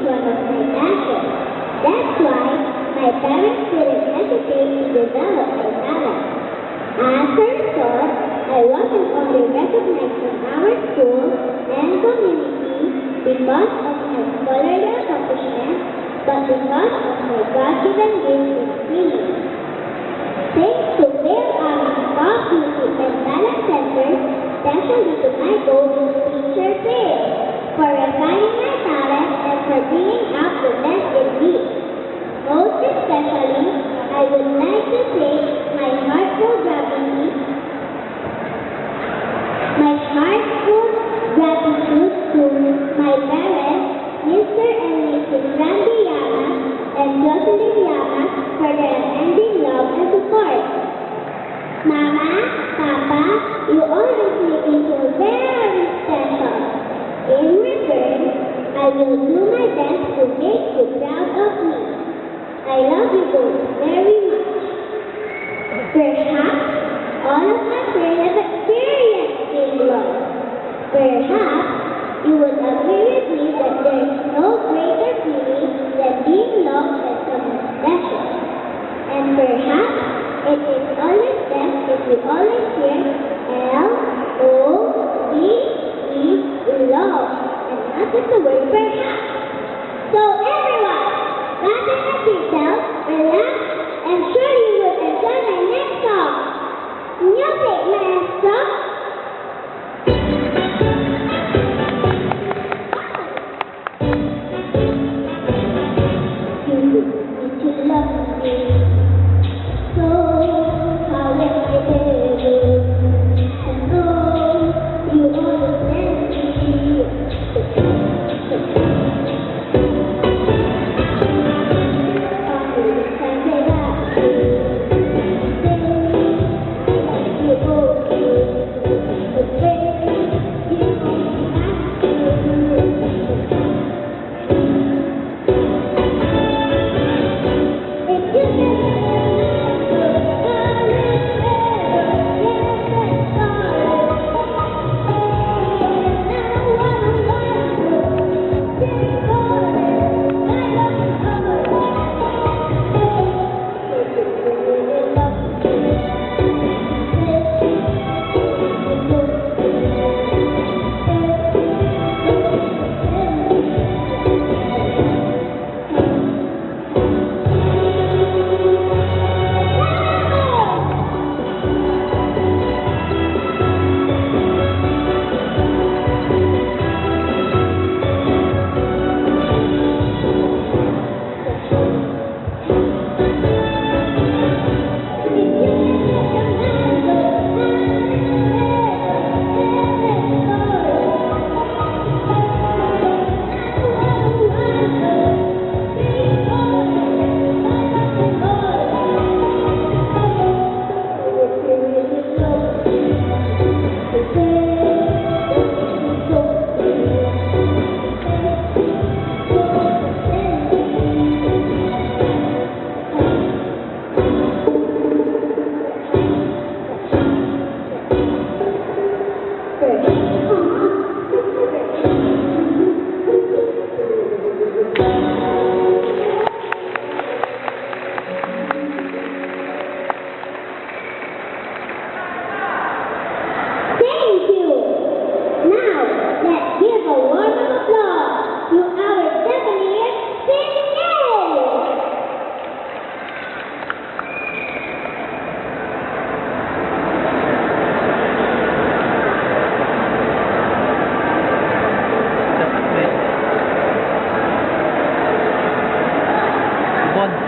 one of my passions. That's why my parents didn't hesitate to develop my talent. As a result, I wasn't only recognized in our school and community because of my scholarly accomplishments, but because of my God-given gift in singing. Thanks to Phil Army's Pop Music and Talent Center, especially to my golden teacher Phil, for refining my talent and for bringing out the best in me. Most especially, I would like to say my heartfelt gratitude to my parents, Mr. and Mrs. Randy Llamas and Jocelyn Llamas, for their unending love and support. Mama, Papa, you always make me feel very special. In return, I will do my best to make you proud of me. I love you both very much. Perhaps all of us here have experienced being loved. Perhaps you would agree with me that there is no greater feeling than being loved by someone special. And perhaps it is always best if you always hear L-O-V-E, love, and not just the word perhaps. So everyone, fasten your seatbelts, relax, and sure you will enjoy my next song. Music, maestro! Bon.